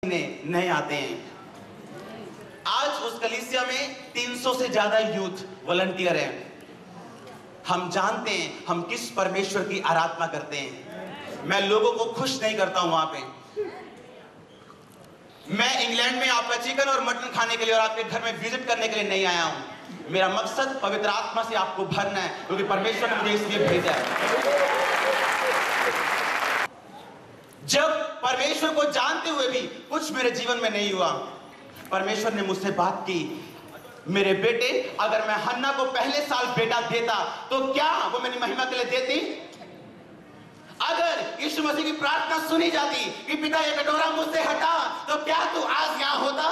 नए आते हैं। आज उस कलीसिया में 300 से ज्यादा यूथ वॉलंटियर हैं। हम जानते हैं हम किस परमेश्वर की आराधना करते हैं। मैं लोगों को खुश नहीं करता हूं वहां पे। मैं इंग्लैंड में आपका चिकन और मटन खाने के लिए और आपके घर में विजिट करने के लिए नहीं आया हूं। मेरा मकसद पवित्र आत्मा से आपको भरना है, क्योंकि परमेश्वर ने मुझे इसलिए भेजा है। जब परमेश्वर को जानते हुए भी कुछ मेरे जीवन में नहीं हुआ, परमेश्वर ने मुझसे बात की, मेरे बेटे, अगर मैं हन्ना को पहले साल बेटा देता तो क्या वो मेरी महिमा के लिए देती? अगर यीशु मसीह की प्रार्थना सुनी जाती कि पिता ये कटोरा मुझसे हटा, तो क्या तू आज यहां होता?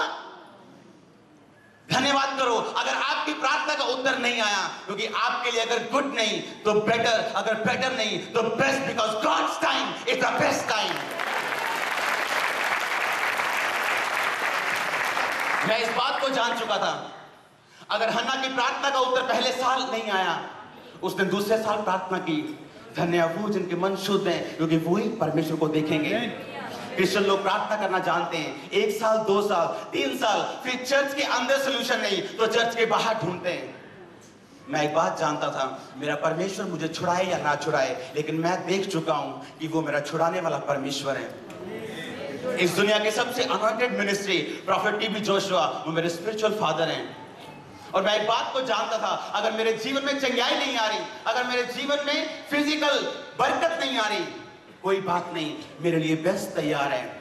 धन्यवाद करो अगर आपकी प्रार्थना का उत्तर नहीं आया, क्योंकि आपके लिए अगर गुड नहीं तो बेटर, अगर बेटर नहीं तो best, because God's time is the best time. मैं इस बात को जान चुका था, अगर हन्ना की प्रार्थना का उत्तर पहले साल नहीं आया, उसने दूसरे साल प्रार्थना की। धन्य वो जिनके मन शुद्ध हैं, क्योंकि वो ही परमेश्वर को देखेंगे। क्रिश्चियन लोग प्रार्थना करना जानते हैं, 1 साल, 2 साल, 3 साल, फिर चर्च के अंदर सोल्यूशन नहीं तो चर्च के बाहर ढूंढते हैं। मैं एक बात जानता था, मेरा परमेश्वर मुझे छुड़ाए या ना छुड़ाए, लेकिन मैं देख चुका हूं कि वो मेरा छुड़ाने वाला परमेश्वर है। इस दुनिया के सबसे anointed ministry prophet TB Joshua, वो मेरे स्पिरिचुअल फादर हैं। और मैं एक बात को जानता था, अगर मेरे जीवन में चंगाई नहीं आ रही, अगर मेरे जीवन में फिजिकल बरकत नहीं आ रही, कोई बात नहीं, मेरे लिए बेस्ट तैयार है।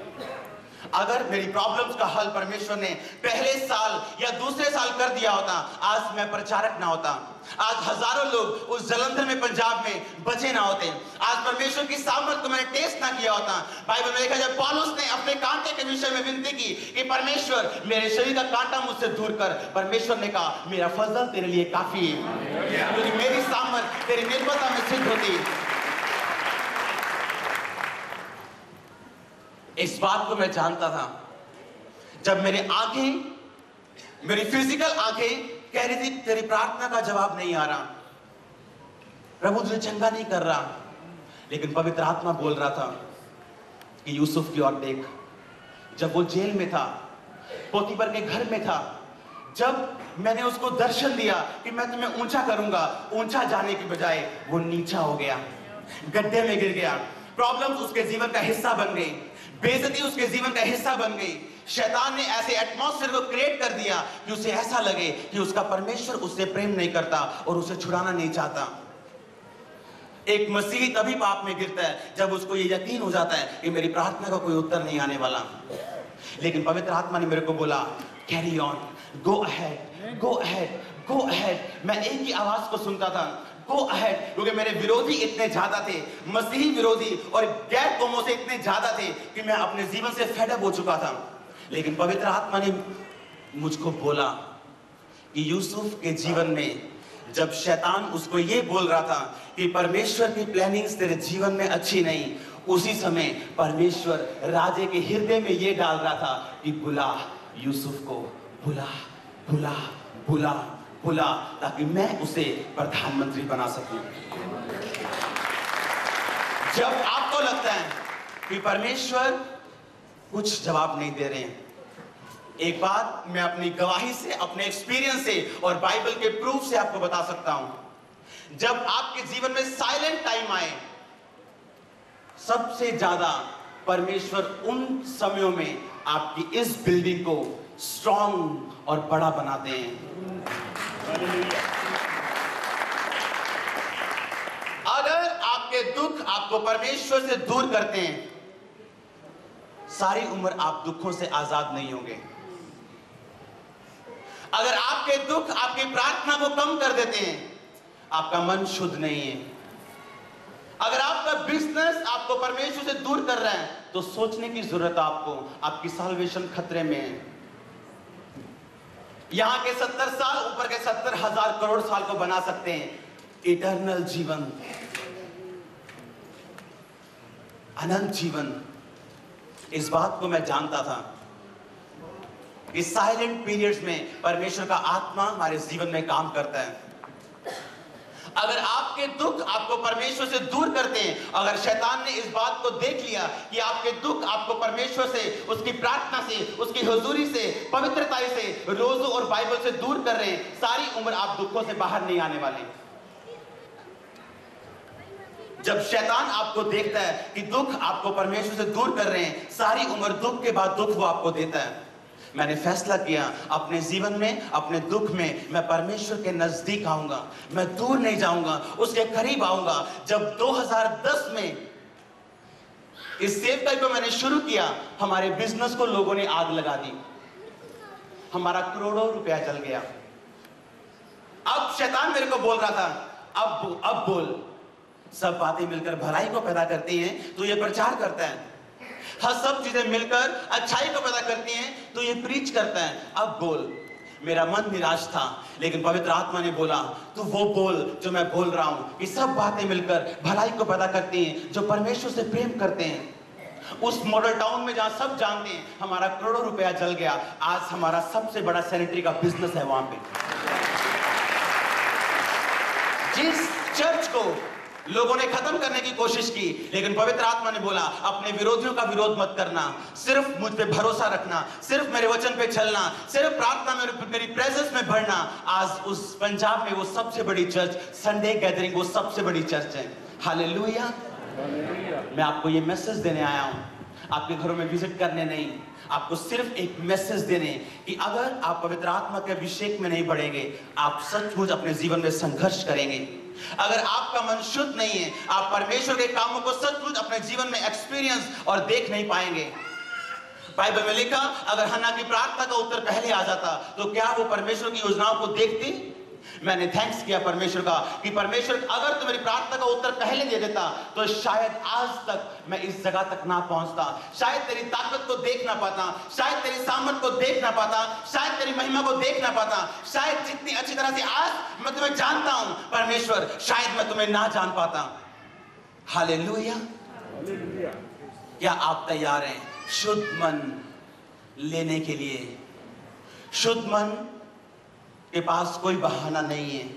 अगर मेरी प्रॉब्लम्स का हल परमेश्वर ने पहले साल या दूसरे साल कर दिया होता, आज मैं प्रचारक ना होता, आज हजारों लोग उस जलंधर में पंजाब में बचे ना होते, आज परमेश्वर की सामर्थ को मैंने टेस्ट ना किया होता। बाइबल में लिखा है, जब पौलुस ने अपने कांटे के विषय में विनती की कि परमेश्वर मेरे शरीर का कांटा मुझसे दूर कर, परमेश्वर ने कहा मेरा फजल तेरे लिए काफी है, क्योंकि मेरी सामर्थ तेरी निर्बलता में सिद्ध होती। इस बात को मैं जानता था, जब मेरी आंखें, मेरी फिजिकल आंखें कह रही थी तेरी प्रार्थना का जवाब नहीं आ रहा, प्रभु तुझे चंगा नहीं कर रहा, लेकिन पवित्र आत्मा बोल रहा था कि यूसुफ की ओर देख। जब वो जेल में था, पोतीफर के घर में था, जब मैंने उसको दर्शन दिया कि मैं तुम्हें ऊंचा करूंगा, ऊंचा जाने की बजाय वो नीचा हो गया, गड्ढे में गिर गया। प्रॉब्लम्स उसके जीवन का हिस्सा बन गई, बेइज्जती उसके जीवन का हिस्सा बन गई। शैतान ने ऐसे एटमॉस्फेयर को क्रिएट कर दिया कि उसे ऐसा लगे कि उसका परमेश्वर उससे प्रेम नहीं करता और उसे छुड़ाना नहीं चाहता। एक मसीही तभी पाप में गिरता है जब उसको ये यकीन हो जाता है कि मेरी प्रार्थना का कोई उत्तर नहीं आने वाला। लेकिन पवित्र आत्मा ने मेरे को बोला, carry on, go ahead, go ahead, go ahead. मैं एक ही आवाज को सुनता था, गो अहेड, क्योंकि मेरे विरोधी इतने ज्यादा थे, मसीही विरोधी और गैर कौमों से इतने ज्यादा थे कि मैं अपने जीवन से फेड अप हो चुका था। लेकिन पवित्र आत्मा ने मुझको बोला कि यूसुफ के जीवन में जब शैतान उसको ये बोल रहा था कि परमेश्वर की प्लानिंग्स तेरे जीवन में अच्छी नहीं, उसी समय परमेश्वर राजे के हृदय में ये डाल रहा था कि बुला यूसुफ को, बुला बुला बुला बुला, ताकि मैं उसे प्रधानमंत्री बना सकूं। जब आपको लगता है कि परमेश्वर कुछ जवाब नहीं दे रहे हैं, एक बात मैं अपनी गवाही से, अपने एक्सपीरियंस से और बाइबल के प्रूफ से आपको बता सकता हूं। जब आपके जीवन में साइलेंट टाइम आए, सबसे ज्यादा परमेश्वर उन समयों में आपकी इस बिल्डिंग को स्ट्रॉन्ग और बड़ा बनाते हैं। अगर आपके दुख आपको परमेश्वर से दूर करते हैं, सारी उम्र आप दुखों से आजाद नहीं होंगे। अगर आपके दुख आपकी प्रार्थना को कम कर देते हैं, आपका मन शुद्ध नहीं है। अगर आपका बिजनेस आपको परमेश्वर से दूर कर रहा है, तो सोचने की जरूरत है आपको, आपकी साल्वेशन खतरे में है। यहां के 70 साल, ऊपर के 70,000 करोड़ साल को बना सकते हैं इटर्नल जीवन, अनंत जीवन। इस बात को मैं जानता था कि साइलेंट पीरियड्स में परमेश्वर का आत्मा हमारे जीवन में काम करता है। अगर आपके दुख आपको परमेश्वर से दूर करते हैं, अगर शैतान ने इस बात को देख लिया कि आपके दुख आपको परमेश्वर से, उसकी प्रार्थना से, उसकी हुजूरी से, पवित्रता से, रोजों और बाइबल से दूर कर रहे हैं, सारी उम्र आप दुखों से बाहर नहीं आने वाले। जब शैतान आपको देखता है कि दुख आपको परमेश्वर से दूर कर रहे हैं, सारी उम्र दुख के बाद दुख वो आपको देता है। मैंने फैसला किया अपने जीवन में, अपने दुख में मैं परमेश्वर के नजदीक आऊंगा, मैं दूर नहीं जाऊंगा, उसके करीब आऊंगा। जब 2010 में इस सेवकाई को मैंने शुरू किया, हमारे बिजनेस को लोगों ने आग लगा दी, हमारा करोड़ों रुपया जल गया। अब शैतान मेरे को बोल रहा था, अब बोल, सब बातें मिलकर भलाई को पैदा करती हैं, तो ये प्रचार करता है। हाँ, सब चीजें मिलकर अच्छाई को पैदा करती हैं, तो ये प्रीच करता है। अब बोल। मेरा मन निराश था, लेकिन पवित्र आत्मा ने बोला, तू वो बोल जो मैं बोल रहा हूं, कि सब बातें मिलकर भलाई को पैदा करती हैं जो परमेश्वर से प्रेम करते हैं। उस मॉडल टाउन में जहां सब जानते हैं, हमारा करोड़ों रुपया जल गया। आज हमारा सबसे बड़ा सैनिटरी का बिजनेस है वहां पे। जिस चर्च को लोगों ने खत्म करने की कोशिश की, लेकिन पवित्र आत्मा ने बोला, अपने विरोधियों का विरोध मत करना, सिर्फ मुझ पे भरोसा रखना, सिर्फ मेरे वचन पे चलना, सिर्फ प्रार्थना में, मेरी प्रेजेंस में बढ़ना। आज उस पंजाब में वो सबसे बड़ी चर्च, संडे गैदरिंग, वो सबसे बड़ी चर्च है। हालेलुया। मैं आपको ये मैसेज देने आया हूं, आपके घरों में विजिट करने नहीं, आपको सिर्फ एक मैसेज देने कि अगर आप पवित्र आत्मा के अभिषेक में नहीं बढ़ेंगे, आप सचमुच अपने जीवन में संघर्ष करेंगे। अगर आपका मन शुद्ध नहीं है, आप परमेश्वर के कामों को सचमुच अपने जीवन में एक्सपीरियंस और देख नहीं पाएंगे। बाइबल में लिखा, अगर हन्ना की प्रार्थना का उत्तर पहले आ जाता, तो क्या वो परमेश्वर की योजनाओं को देखती? मैंने थैंक्स किया परमेश्वर का कि परमेश्वर, अगर तू मेरी प्रार्थना का उत्तर पहले दे देता, तो शायद आज तक मैं इस जगह तक ना पहुंचता, शायद तेरी ताकत को देख ना पाता, शायद तेरी सामर्थ को देख ना पाता, शायद तेरी महिमा को देख ना पाता, शायद जितनी अच्छी तरह से आज मैं तुम्हें जानता हूं परमेश्वर, शायद मैं तुम्हें ना जान पाता। हालेलुया। क्या आप तैयार हैं शुद्ध मन लेने के लिए? शुद्ध मन के पास कोई बहाना नहीं है।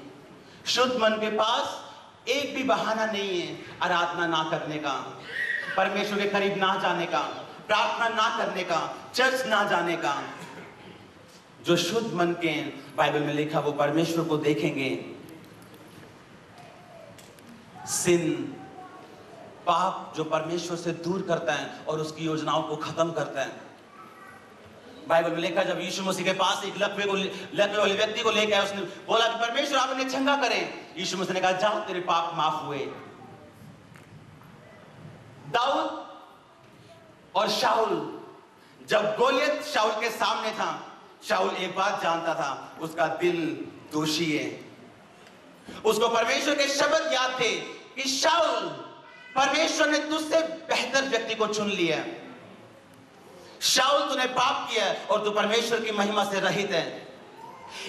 शुद्ध मन के पास एक भी बहाना नहीं है आराधना ना करने का, परमेश्वर के करीब ना जाने का, प्रार्थना ना करने का, चर्च ना जाने का। जो शुद्ध मन के हैं, बाइबल में लिखा, वो परमेश्वर को देखेंगे। सिन, पाप जो परमेश्वर से दूर करता है और उसकी योजनाओं को खत्म करता है। बाइबल में लिखा, जब यीशु मसीह के पास एक लकवे वाले व्यक्ति को लेकर आया, उसने बोला कि परमेश्वर आप इन्हें चंगा करें। यीशु मसीह ने कहा, जाओ तेरे पाप माफ हुए। दाऊद और शाऊल, जब गोलियत शाऊल के सामने था, शाऊल एक बात जानता था, उसका दिल दोषी है। उसको परमेश्वर के शब्द याद थे कि शाऊल, परमेश्वर ने तुझसे बेहतर व्यक्ति को चुन लिया। शाऊल, तूने पाप किया और तू परमेश्वर की महिमा से रहित है।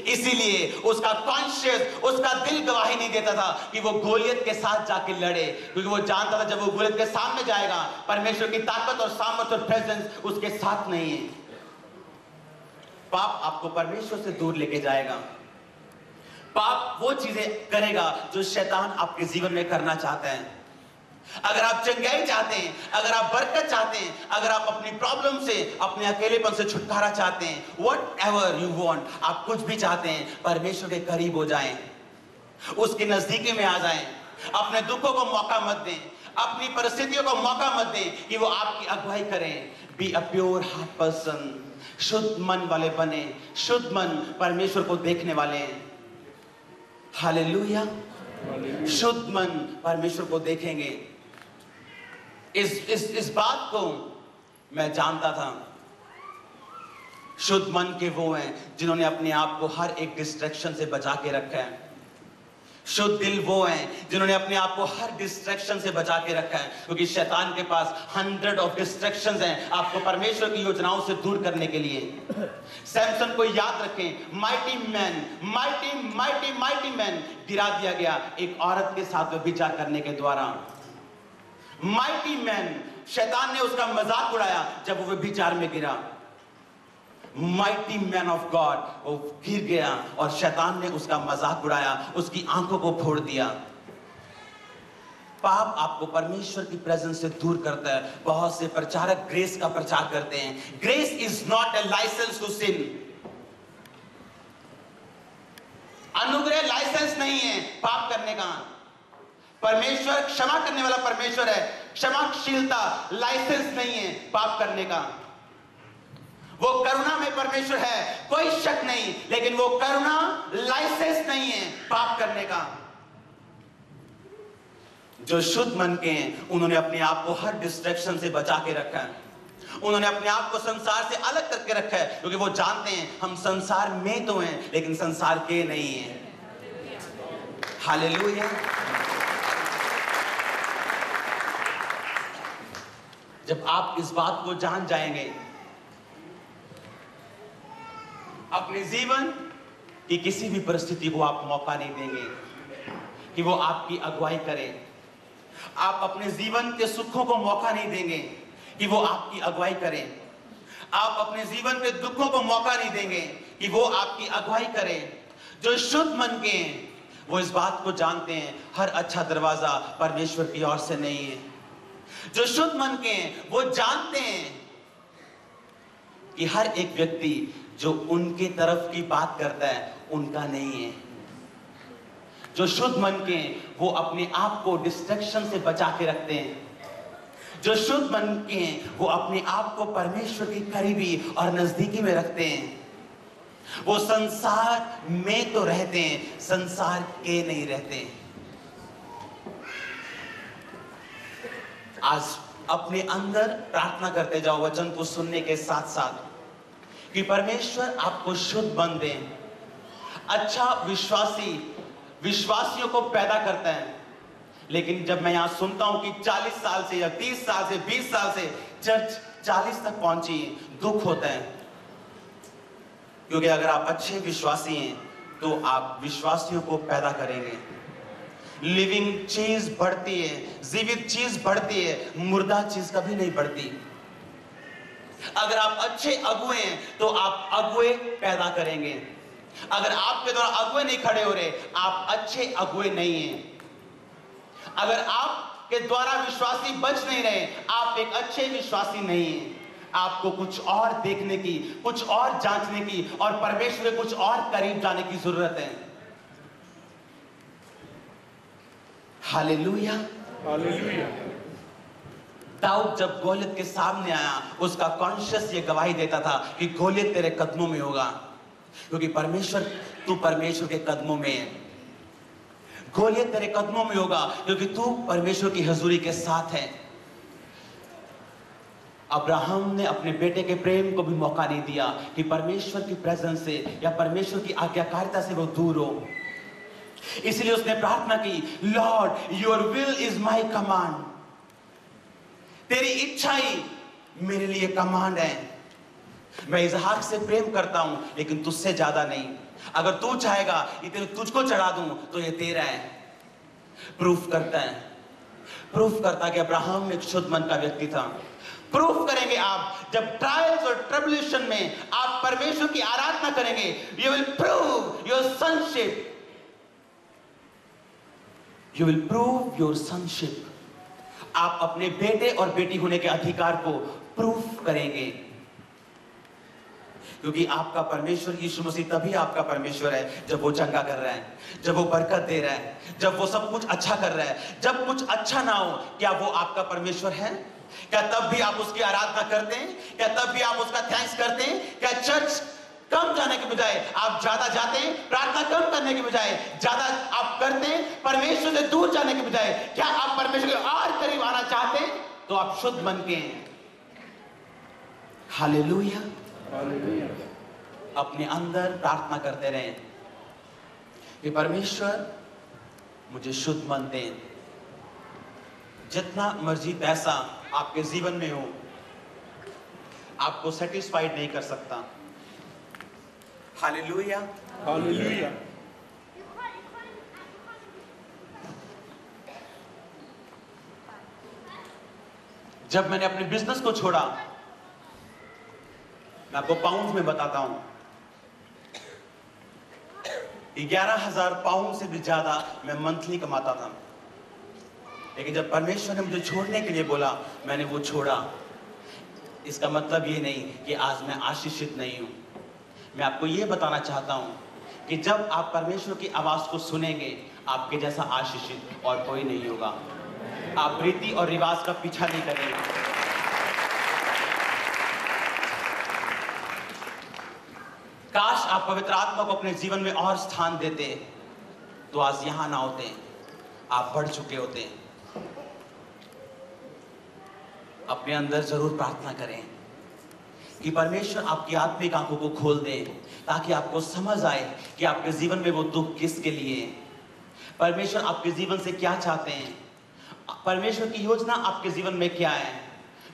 इसीलिए उसका कॉन्शियस, उसका दिल गवाही नहीं देता था कि वो गोलियत के साथ जाके लड़े, क्योंकि वो जानता था जब वो गोलियत के सामने जाएगा, परमेश्वर की ताकत और सामर्थ्य और प्रेजेंस उसके साथ नहीं है। पाप आपको परमेश्वर से दूर लेके जाएगा। पाप वो चीजें करेगा जो शैतान आपके जीवन में करना चाहता है। अगर आप चंगाई चाहते हैं, अगर आप बरकत चाहते हैं, अगर आप अपनी प्रॉब्लम से, अपने अकेलेपन से छुटकारा चाहते हैं, व्हाटएवर यू वांट, आप कुछ भी चाहते हैं, परमेश्वर के करीब हो जाएं, उसके नजदीकी में आ जाएं। अपने दुखों को मौका मत दें, अपनी परिस्थितियों को मौका मत दें कि वो आपकी अगुवाई करें। Be a pure heart person, शुद्ध मन वाले बने। शुद्ध मन परमेश्वर को देखने वाले हैं। हालेलुया। शुद्ध मन परमेश्वर को देखेंगे। इस बात को मैं जानता था। शुद्ध मन के वो हैं जिन्होंने अपने आप को हर एक डिस्ट्रैक्शन से बचा के रखा है। शुद्ध दिल वो हैं जिन्होंने अपने आप को हर डिस्ट्रैक्शन से बचा के रखा है, क्योंकि शैतान के पास 100 ऑफ डिस्ट्रैक्शंस हैं आपको परमेश्वर की योजनाओं से दूर करने के लिए। सैमसन को याद रखें, माइटी मैन गिरा दिया गया एक औरत के साथ व्यभिचार करने के द्वारा। माइटी मैन, शैतान ने उसका मजाक उड़ाया जब वो व्यभिचार में गिरा। माइटी मैन ऑफ गॉड, वो गिर गया और शैतान ने उसका मजाक उड़ाया, उसकी आंखों को फोड़ दिया। पाप आपको परमेश्वर की प्रेजेंस से दूर करता है। बहुत से प्रचारक ग्रेस का प्रचार करते हैं। Grace is not a licence to sin. अनुग्रह लाइसेंस नहीं है पाप करने का। परमेश्वर क्षमा करने वाला परमेश्वर है। क्षमाशीलता लाइसेंस नहीं है पाप करने का। वो करुणा में परमेश्वर है, कोई शक नहीं, लेकिन वो करुणा लाइसेंस नहीं है पाप करने का। जो शुद्ध मन के हैं उन्होंने अपने आप को हर डिस्ट्रैक्शन से बचा के रखा है। उन्होंने अपने आप को संसार से अलग करके रखा है, क्योंकि वो जानते हैं हम संसार में तो हैं लेकिन संसार के नहीं हैं। हालेलुया। जब आप इस बात को जान जाएंगे, अपने जीवन की किसी भी परिस्थिति को आप मौका नहीं देंगे कि वो आपकी अगुवाई करे। आप अपने जीवन के सुखों को मौका नहीं देंगे कि वो आपकी अगुवाई करें। आप अपने जीवन के दुखों को मौका नहीं देंगे कि वो आपकी अगुवाई करें। जो शुद्ध मन के हैं वो इस बात को जानते हैं हर अच्छा दरवाजा परमेश्वर की ओर से नहीं है। जो शुद्ध मन के हैं वो जानते हैं कि हर एक व्यक्ति जो उनके तरफ की बात करता है उनका नहीं है। जो शुद्ध मन के हैं वो अपने आप को डिस्ट्रैक्शन से बचा के रखते हैं। जो शुद्ध मन के हैं वो अपने आप को परमेश्वर की करीबी और नजदीकी में रखते हैं। वो संसार में तो रहते हैं, संसार के नहीं रहते। आज अपने अंदर प्रार्थना करते जाओ वचन को सुनने के साथ साथ कि परमेश्वर आपको शुद्ध मन दे। अच्छा विश्वासियों को पैदा करता है। लेकिन जब मैं यहां सुनता हूं कि 40 साल से या 30 साल से 20 साल से चर्च 40 तक पहुंची, दुख होता है। क्योंकि अगर आप अच्छे विश्वासी हैं तो आप विश्वासियों को पैदा करेंगे। लिविंग चीज बढ़ती है, जीवित चीज बढ़ती है, मुर्दा चीज कभी नहीं बढ़ती। अगर आप अच्छे अगुए हैं तो आप अगुए पैदा करेंगे। अगर आपके द्वारा अगुए नहीं खड़े हो रहे, आप अच्छे अगुए नहीं हैं। अगर आपके द्वारा विश्वासी बच नहीं रहे, आप एक अच्छे विश्वासी नहीं हैं। आपको कुछ और देखने की, कुछ और जांचने की और परमेश्वर के कुछ और करीब जाने की जरूरत है। Hallelujah, hallelujah. दाऊद जब गोलियत के सामने आया, उसका कॉन्शियस ये गवाही देता था कि गोलियत तेरे कदमों में होगा, क्योंकि तू परमेश्वर के कदमों में है। गोलियत तेरे कदमों में होगा क्योंकि तू परमेश्वर की हजूरी के साथ है। अब्राहम ने अपने बेटे के प्रेम को भी मौका नहीं दिया कि परमेश्वर की प्रेजेंस से या परमेश्वर की आज्ञाकारिता से वो दूर हो। इसलिए उसने प्रार्थना की, Lord your will is my command. तेरी इच्छा ही मेरे लिए कमांड है। मैं इसहाक से प्रेम करता हूं लेकिन तुझसे ज्यादा नहीं। अगर तू चाहेगा इतने तुझको चढ़ा दूं तो ये तेरा है। प्रूफ करता कि अब्राहम एक शुद्ध मन का व्यक्ति था। प्रूफ करेंगे आप जब ट्रायल्स और ट्रिब्यूलेशन में आप परमेश्वर की आराधना करेंगे। You will prove your sonship. You will prove your sonship. आप अपने बेटे और बेटी होने के अधिकार को प्रूफ करेंगे, क्योंकि आपका परमेश्वर यीशु मसीह तभी आपका परमेश्वर है जब वो चंगा कर रहा है, जब वो बरकत दे रहा है, जब वो सब कुछ अच्छा कर रहा है। जब कुछ अच्छा ना हो, क्या वो आपका परमेश्वर है? क्या तब भी आप उसकी आराधना करते हैं? क्या तब भी आप उसका थैंक्स करते हैं? क्या चर्च कम जाने के बजाय आप ज्यादा जाते हैं? प्रार्थना कम करने के बजाय ज्यादा आप करते हैं? परमेश्वर से दूर जाने के बजाय क्या आप परमेश्वर के और करीब आना चाहते हैं? तो आप शुद्ध मन के हैं। हालेलुया। अपने अंदर प्रार्थना करते रहें कि परमेश्वर मुझे शुद्ध मन दे। जितना मर्जी पैसा आपके जीवन में हो, आपको सेटिस्फाइड नहीं कर सकता। Hallelujah, hallelujah. जब मैंने अपने बिजनेस को छोड़ा, मैं आपको पाउंड में बताता हूं, 11,000 पाउंड से भी ज्यादा मैं मंथली कमाता था। लेकिन जब परमेश्वर ने मुझे छोड़ने के लिए बोला, मैंने वो छोड़ा। इसका मतलब ये नहीं कि आज मैं आशीषित नहीं हूं। मैं आपको ये बताना चाहता हूं कि जब आप परमेश्वर की आवाज को सुनेंगे, आपके जैसा आशीषित और कोई नहीं होगा। आप रीति और रिवाज का पीछा नहीं करेंगे। काश आप पवित्र आत्मा को अपने जीवन में और स्थान देते, तो आज यहां ना होते, आप बढ़ चुके होते। अपने अंदर जरूर प्रार्थना करें कि परमेश्वर आपकी आत्मिक आंखों को खोल दे, ताकि आपको समझ आए कि आपके जीवन में वो दुख किसके लिए है, परमेश्वर आपके जीवन से क्या चाहते हैं, परमेश्वर की योजना आपके जीवन में क्या है,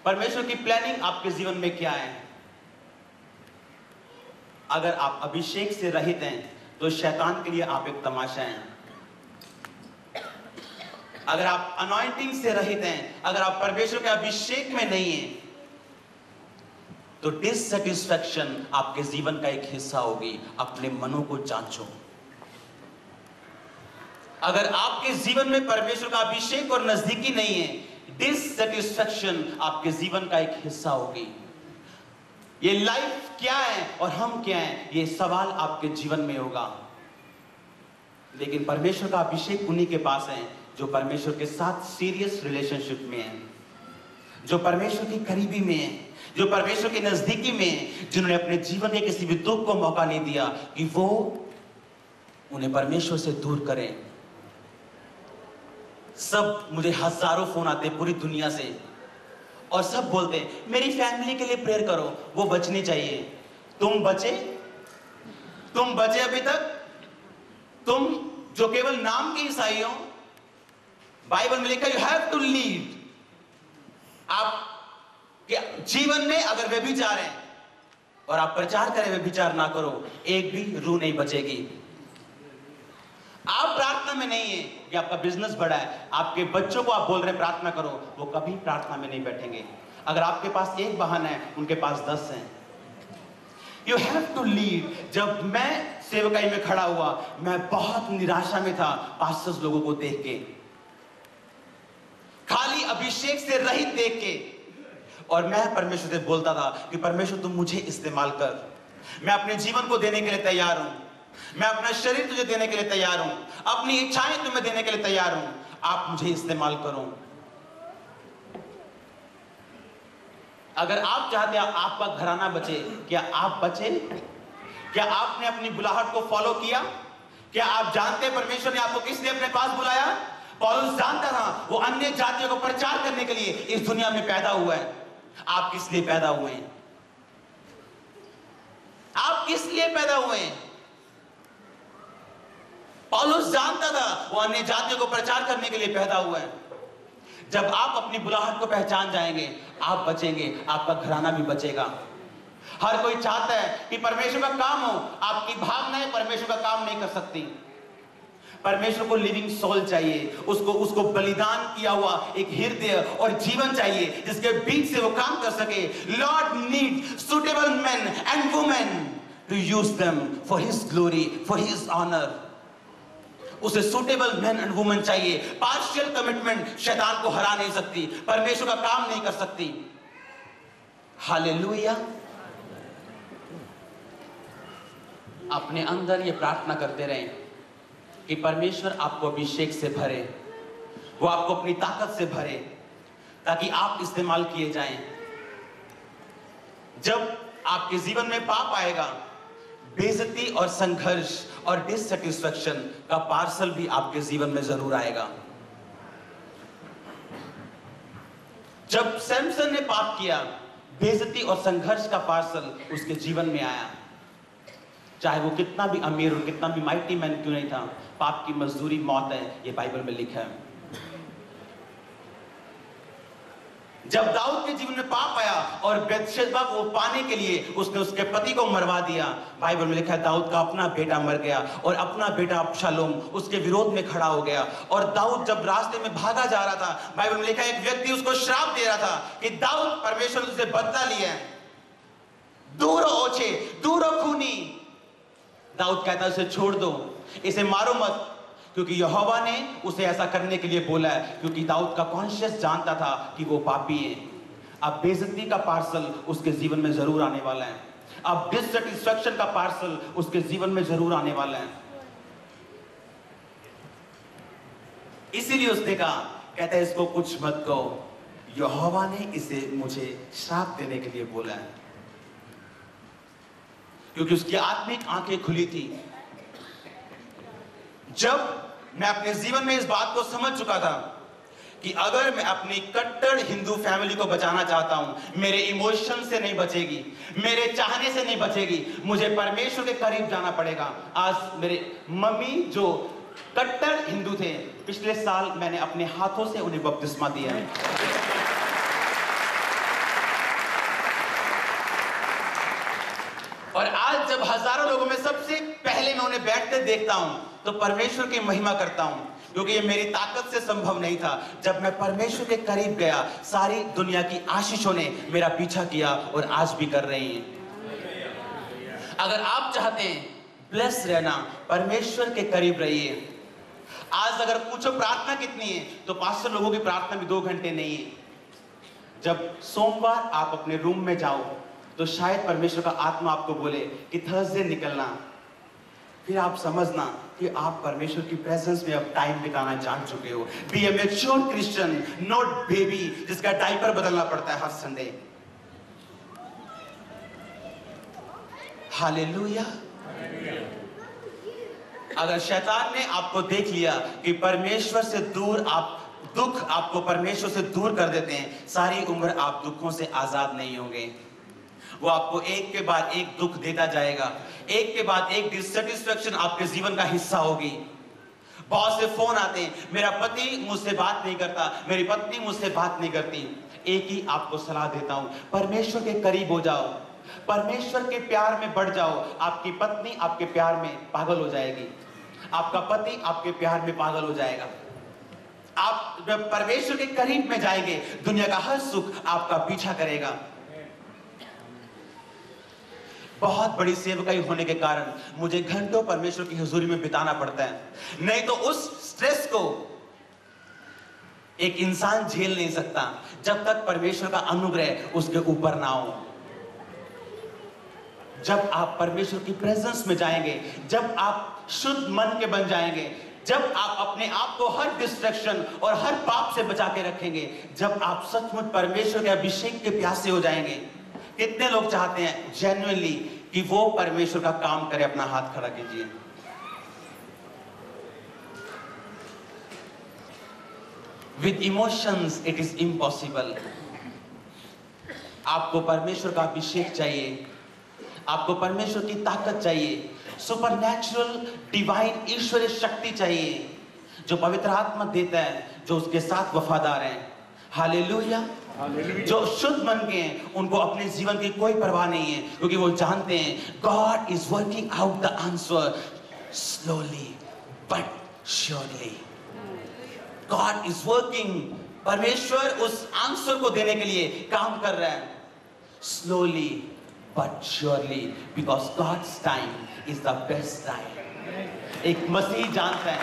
परमेश्वर की प्लानिंग आपके जीवन में क्या है। अगर आप अभिषेक से रहित हैं, तो शैतान के लिए आप एक तमाशा हैं। अगर आप अनॉइंटिंग से रहित हैं, अगर आप परमेश्वर के अभिषेक में नहीं हैं, तो डिससैटिस्फैक्शन आपके जीवन का एक हिस्सा होगी। अपने मनों को जांचो। अगर आपके जीवन में परमेश्वर का अभिषेक और नजदीकी नहीं है, डिससैटिस्फैक्शन आपके जीवन का एक हिस्सा होगी। ये लाइफ क्या है और हम क्या हैं, ये सवाल आपके जीवन में होगा। लेकिन परमेश्वर का अभिषेक उन्हीं के पास है जो परमेश्वर के साथ सीरियस रिलेशनशिप में है, जो परमेश्वर की करीबी में है, जो परमेश्वर के नजदीकी में है, जिन्होंने अपने जीवन के किसी भी दुख को मौका नहीं दिया कि वो उन्हें परमेश्वर से दूर करें। सब, मुझे हजारों फोन आते पूरी दुनिया से, और सब बोलते हैं मेरी फैमिली के लिए प्रेयर करो, वो बचनी चाहिए। तुम बचे अभी तक? तुम जो केवल नाम के ईसाई हो, बाइबल में लिखा, यू हैव टू लीड। आप जीवन में अगर व्यभिचार है और आप प्रचार करें व्यभिचार ना करो, एक भी रूह नहीं बचेगी। आप प्रार्थना में नहीं है कि आपका बिजनेस बड़ा है, आपके बच्चों को आप बोल रहे हैं प्रार्थना करो, वो कभी प्रार्थना में नहीं बैठेंगे। अगर आपके पास एक बहाना है, उनके पास 10 हैं। You have to lead. जब मैं सेवकाई में खड़ा हुआ, मैं बहुत निराशा में था पास्टर्स लोगों को देख के, खाली अभिषेक से रहित देख के, और मैं परमेश्वर से बोलता था कि परमेश्वर तुम मुझे इस्तेमाल कर, मैं अपने जीवन को देने के लिए तैयार हूं, मैं अपना शरीर तुझे देने के लिए तैयार हूं, अपनी इच्छाएं तुम्हें देने के लिए तैयार हूं, आप मुझे इस्तेमाल करो। अगर आप चाहते हैं आपका घराना बचे, क्या आप बचे? क्या आपने अपनी बुलाहट को फॉलो किया? क्या आप जानते हैं परमेश्वर ने आपको किस लिए अपने पास बुलाया? पौलुस जानता था वो अन्य जातियों को प्रचार करने के लिए इस दुनिया में पैदा हुआ है। आप किस लिए पैदा हुए हैं? आप किस लिए पैदा हुए हैं? पौलुस जानता था वो अन्य जातियों को प्रचार करने के लिए पैदा हुआ है। जब आप अपनी बुलाहट को पहचान जाएंगे, आप बचेंगे, आपका घराना भी बचेगा। हर कोई चाहता है कि परमेश्वर का काम हो, आपकी भावनाएं परमेश्वर का काम नहीं कर सकती। परमेश्वर को लिविंग सोल चाहिए, उसको बलिदान किया हुआ एक हृदय और जीवन चाहिए जिसके बीच से वो काम कर सके। Lord need suitable men and women to use them for his glory, for his honour. उसे सुटेबल मैन एंड वुमेन चाहिए। पार्शियल कमिटमेंट शैतान को हरा नहीं सकती, परमेश्वर का काम नहीं कर सकती। हालेलुया। अपने अंदर ये प्रार्थना करते रहें कि परमेश्वर आपको अभिषेक से भरे, वो आपको अपनी ताकत से भरे, ताकि आप इस्तेमाल किए जाएं। जब आपके जीवन में पाप आएगा, बेइज्जती और संघर्ष और डिससैटिस्फैक्शन का पार्सल भी आपके जीवन में जरूर आएगा। जब सैमसन ने पाप किया, बेइज्जती और संघर्ष का पार्सल उसके जीवन में आया। चाहे वो कितना भी अमीर और कितना भी माइटी मैन क्यों नहीं था, पाप की मजदूरी मौत है, ये बाइबल में लिखा है। जब दाऊद के जीवन में पाप आया और बेतशेबा को पाने के लिए उसने उसके पति को मरवा दिया, बाइबल में लिखा है दाऊद का अपना बेटा मर गया और अपना बेटा अबशालोम उसके विरोध में खड़ा हो गया। और दाऊद जब रास्ते में भागा जा रहा था, बाइबल में लिखा है एक व्यक्ति उसको श्राप दे रहा था कि दाऊद, परमेश्वर तुझसे बदला लिया है, दूर हो ओछे, दूर हो खूनी। दाऊद कहता है उसे छोड़ दो, इसे मारो मत, क्योंकि यहोवा ने उसे ऐसा करने के लिए बोला है। क्योंकि दाऊद का कॉन्शियस जानता था कि वो पापी है। अब बेइज्जती का पार्सल उसके जीवन में जरूर आने वाला है। अब डिससैटिस्फैक्शन का पार्सल उसके जीवन में जरूर आने वाला है। इसीलिए उसने कहा, कहता है इसको कुछ मत कहो, यहोवा ने इसे मुझे श्राप देने के लिए बोला है। क्योंकि उसकी आत्मिक आंखें खुली थी। जब मैं अपने जीवन में इस बात को समझ चुका था कि अगर मैं अपनी कट्टर हिंदू फैमिली को बचाना चाहता हूं, मेरे इमोशन से नहीं बचेगी, मेरे चाहने से नहीं बचेगी, मुझे परमेश्वर के करीब जाना पड़ेगा। आज मेरे मम्मी जो कट्टर हिंदू थे, पिछले साल मैंने अपने हाथों से उन्हें बपतिस्मा दिया है। और आज जब हजारों लोगों में सबसे पहले मैं उन्हें बैठते देखता हूं तो परमेश्वर की महिमा करता हूं, क्योंकि ये मेरी ताकत से संभव नहीं था। जब मैं परमेश्वर के करीब गया, सारी दुनिया की आशीषों ने मेरा पीछा किया और आज भी कर रही हैं। अगर आप चाहते हैं ब्लेस रहना, परमेश्वर के करीब रहिए। आज अगर पूछो प्रार्थना कितनी है, तो 500 लोगों की प्रार्थना भी 2 घंटे नहीं है। जब सोमवार आप अपने रूम में जाओ तो शायद परमेश्वर का आत्मा आपको बोले कि थर्सडे निकलना, फिर आप समझना कि आप परमेश्वर की प्रेजेंस में अब टाइम बिताना जान चुके हो। Be a mature Christian, not baby जिसका डायपर बदलना पड़ता है हर संडे। हालेलुया। अगर शैतान ने आपको देख लिया कि परमेश्वर से दूर आप दुख आपको परमेश्वर से दूर कर देते हैं, सारी उम्र आप दुखों से आजाद नहीं होंगे। वो आपको एक के बाद एक दुख देता जाएगा, एक के बाद एक डिससैटिस्फैक्शन आपके जीवन का हिस्सा होगी। बहुत से फोन आते हैं, मेरा पति मुझसे बात नहीं करता, मेरी पत्नी मुझसे बात नहीं करती। एक ही आपको सलाह देता हूं, परमेश्वर के करीब हो जाओ, परमेश्वर के प्यार में बढ़ जाओ। आपकी पत्नी आपके प्यार में पागल हो जाएगी, आपका पति आपके प्यार में पागल हो जाएगा। आप जब परमेश्वर के करीब में जाएंगे, दुनिया का हर सुख आपका पीछा करेगा। बहुत बड़ी सेवकाई होने के कारण मुझे घंटों परमेश्वर की हुजूरी में बिताना पड़ता है, नहीं तो उस स्ट्रेस को एक इंसान झेल नहीं सकता जब तक परमेश्वर का अनुग्रह उसके ऊपर ना हो। जब आप परमेश्वर की प्रेजेंस में जाएंगे, जब आप शुद्ध मन के बन जाएंगे, जब आप अपने आप को हर डिस्ट्रैक्शन और हर पाप से बचा के रखेंगे, जब आप सचमुच परमेश्वर के अभिषेक के प्यासे हो जाएंगे। कितने लोग चाहते हैं जेन्युइनली कि वो परमेश्वर का काम करे? अपना हाथ खड़ा कीजिए। With emotions it is impossible. आपको परमेश्वर का अभिषेक चाहिए, आपको परमेश्वर की ताकत चाहिए, सुपरनैचुरल डिवाइन ईश्वरीय शक्ति चाहिए जो पवित्र आत्मा देता है, जो उसके साथ वफादार है। हालेलुया। जो शुद्ध मन के हैं उनको अपने जीवन की कोई परवाह नहीं है, क्योंकि वो जानते हैं God is working out the answer slowly but surely. God is working, परमेश्वर उस आंसर को देने के लिए काम कर रहा है, slowly but surely, because God's time is the best time. एक मसीह जानता है,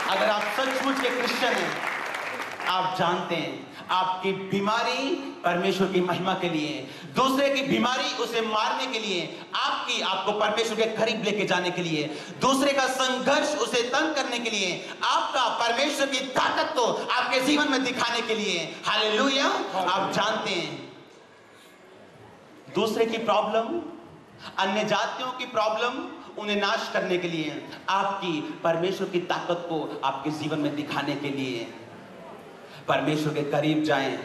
अगर आप सचमुच के क्रिश्चियन हैं, आप जानते हैं आपकी बीमारी परमेश्वर की महिमा के लिए, दूसरे की बीमारी उसे मारने के लिए, आपको परमेश्वर के करीब लेके जाने के लिए, दूसरे का संघर्ष उसे तंग करने के लिए, आपका परमेश्वर की ताकत को आपके जीवन में दिखाने के लिए। हालेलुया। आप जानते हैं दूसरे की प्रॉब्लम, अन्य जातियों की प्रॉब्लम उन्हें नाश करने के लिए, आपकी परमेश्वर की ताकत को आपके जीवन में दिखाने के लिए। परमेश्वर के करीब जाएं,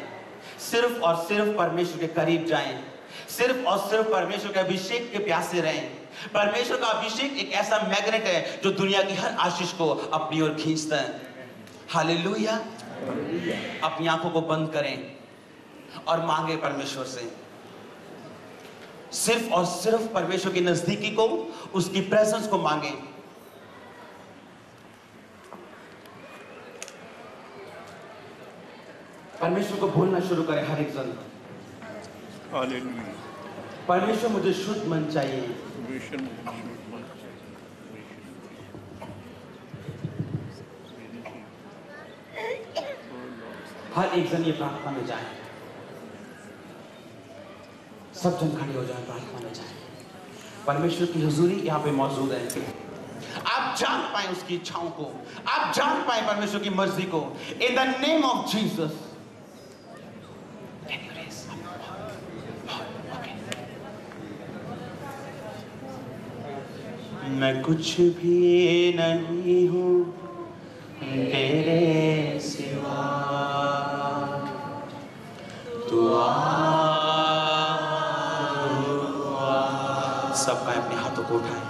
सिर्फ और सिर्फ परमेश्वर के करीब जाएं, सिर्फ और सिर्फ परमेश्वर के अभिषेक के प्यासे रहें। परमेश्वर का अभिषेक एक ऐसा मैग्नेट है जो दुनिया की हर आशीष को अपनी ओर खींचता है। हालेलुया। अपनी आंखों को बंद करें और मांगे परमेश्वर से, सिर्फ और सिर्फ परमेश्वर की नजदीकी को, उसकी प्रेजेंस को मांगे। परमेश्वर को भूलना शुरू करें हर एक जन। परमेश्वर मुझे शुद्ध मन चाहिए। हर एक जन ये प्रार्थना में जाए, सब जन खड़े हो जाए, प्रार्थना में जाए। परमेश्वर की हुजूरी यहाँ पे मौजूद है। आप जान पाए उसकी इच्छाओं को, आप जान पाए परमेश्वर की मर्जी को। In the name of Jesus. मैं कुछ भी नहीं हूँ तेरे सिवा, तू सबका अपने हाथों को उठाए।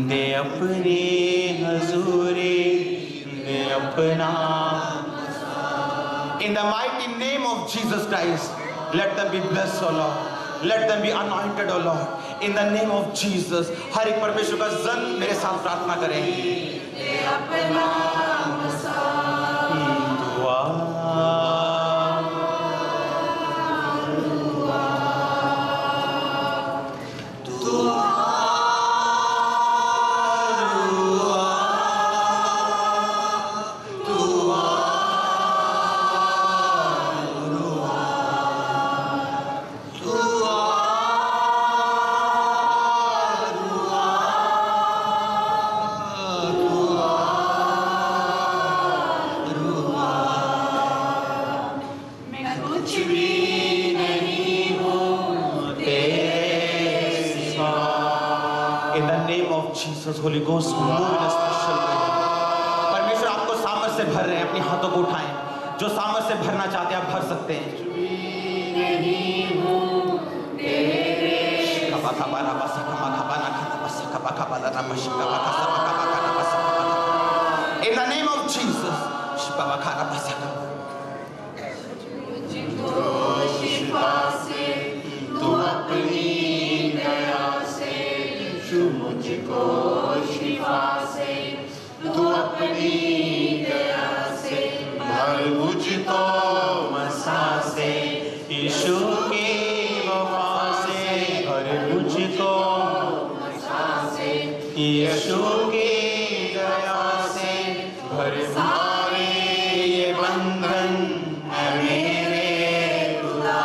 दे अपनी हजूरी, दे अपना। In the mighty name of Jesus Christ, let them be blessed, O Lord. Let them be anointed, O Lord. In the name of Jesus. हर एक परमेश्वर का जन मेरे साथ प्रार्थना करें। दे अपना Holy Ghost, move in a special way. परमेश्वर आपको सामर्थ से भर रहे हैं। अपने हाथों को उठाएं। जो सामर्थ से भरना चाहते हैं आप भर सकते हैं। In the name of Jesus. तू अपनी दया से मुझको शिफा से, तू अपनी दया से भर मुझको मसा से, यीशु की वफा से भर मुझको मसा से, यीशु की दया से भर सारे ये बंधन है मेरे खुदा।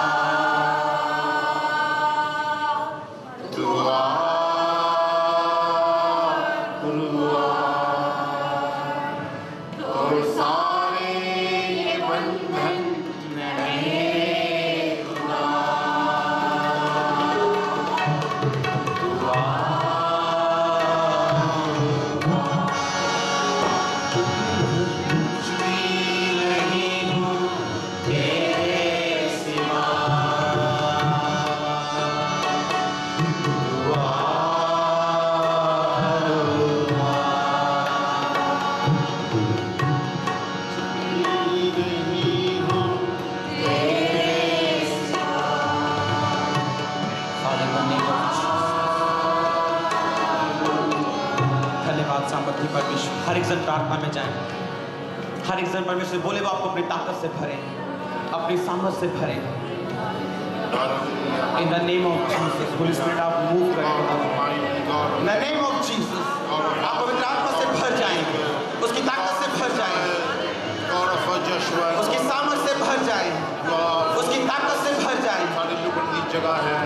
हर एक जन प्रार्थना में जाए। हर एक जन परमेश्वर बोले वो आपको अपनी ताकत से भरे, अपनी सामर्थ से भरे। In the name of Jesus, Holy Spirit आप मूव करें। In the name of Jesus, आप पवित्र आत्मा से भर जाएंगे, उसकी ताकत से भर जाएंगे, उसकी सामर्थ से भर जाएं, उसकी ताकत से भर जाएं। सारी लुकड़ की जगह है,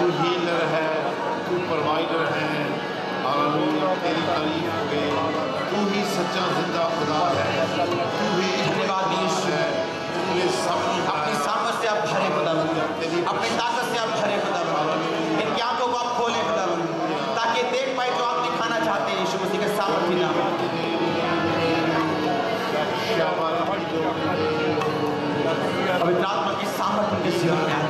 तू हीलर है, तू प्रोवाइडर है। हालेलुया, तेरी तारीफ हो, तू ही सच्चा जिंदा खुदा है, तू ही धन्यवाद यीशु। तूने सब अपनी सामर्थ से आप भरे खुदावंद, अपनी ताकत से आप भरे खुदावंद। इनकी आंखों को आप खोलें खुदावंद, ताकि देख पाए जो आप दिखाना चाहते हैं यीशु मसीह के सामर्थी नाम में। पवित्र आत्मा की सामर्थ उनके जीवन में आए,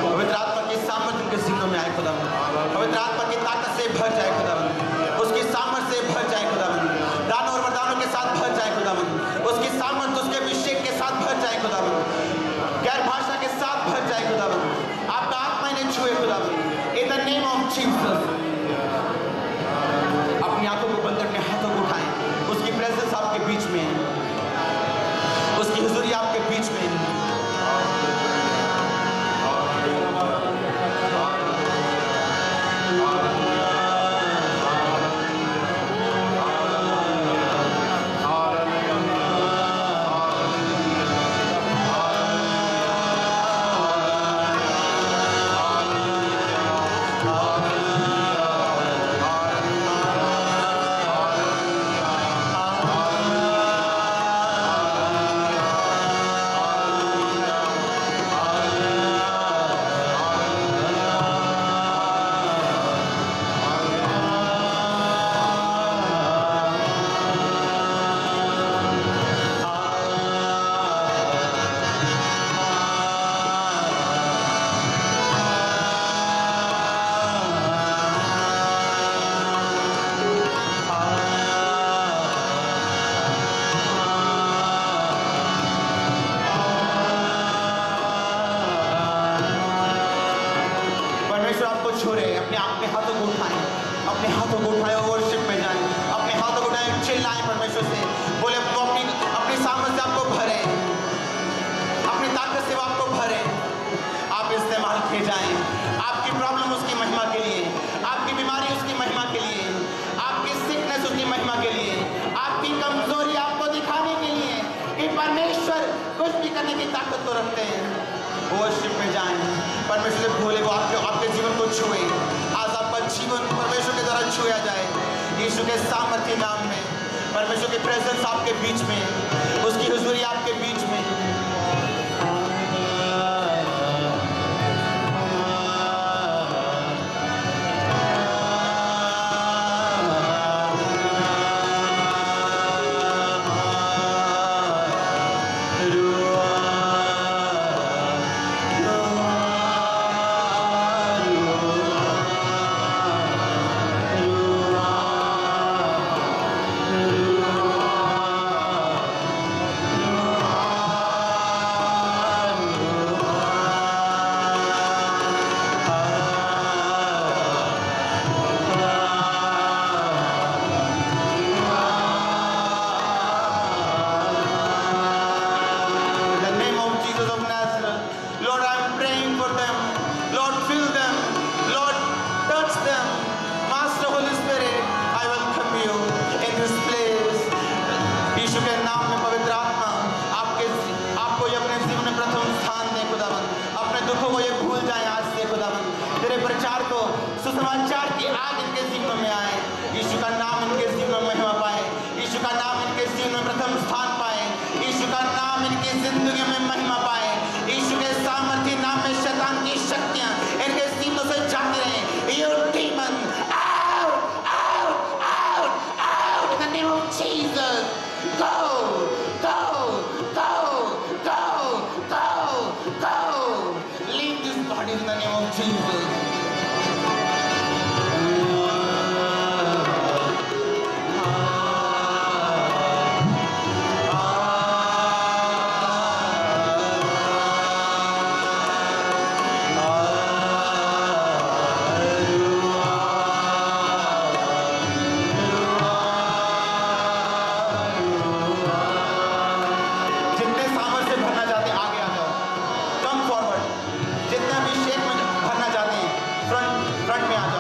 पवित्र आत्मा की सामर्थ उनके जीवन में आए खुदावंद। पवित्र आत्मा की ताकत से भर जाए खुदावंद, उसकी सामर्थ से भर जाए खुदावंद, दानों और वरदानों के साथ भर जाए खुदावंद, उसकी सामर्थ उसके अभिषेक के साथ भर जाए खुदावंद, गैर भाषा के साथ भर जाए खुदावंद। आपका आत्मा इन्हें छुए खुदावंद। In the name of Jesus. अपनी आंखों को बंद करके हाथों को उठाएं। उसकी प्रेजेंस आपके बीच में है, उसकी हुजूरी आपके बीच में है। अपने हाथों को उठाएं, अपने हाथों को उठाएं और वर्शिप में जाएं, अपने हाथों को उठाएं, चिल्लाएं परमेश्वर से, बोले वो अपनी सामर्थ से आपको भरे, अपनी ताकत से वो आपको भरे, आप इस्तेमाल किए जाएं। आपकी प्रॉब्लम उसकी महिमा के लिए, आपकी बीमारी उसकी महिमा के लिए, आपकी सिकनेस उसकी महिमा के लिए, आपकी कमजोरी आपको दिखाने के लिए कि परमेश्वर कुछ भी करने की ताकत तो रखते हैं। वर्शिप में जाएं, परमेश्वर से बोले वो आपके जीवन को छुए, आज आपका जीवन परमेश्वर के द्वारा छुआ जाए यीशु के सामर्थ्य नाम में। परमेश्वर की प्रेजेंस आपके बीच में, उसकी हुजूरी आपके बीच में। सुसमाचार की आग इनके जीवन में आए, यीशु का नाम इनके जीवन में महिमा पाए, यीशु का नाम इनके जीवन में प्रथम स्थान पाए, यीशु का नाम इनकी जिंदगी में महिमा पाए, यीशु के सामर्थ्य नाम में शैतान की शक्तियां इनके जीवनों से जाती रहे। You demon, out, out, out, out in the name of Jesus. Go, go, go, go, go, go. Leave this body in the name of Jesus. Front में आ जाओ।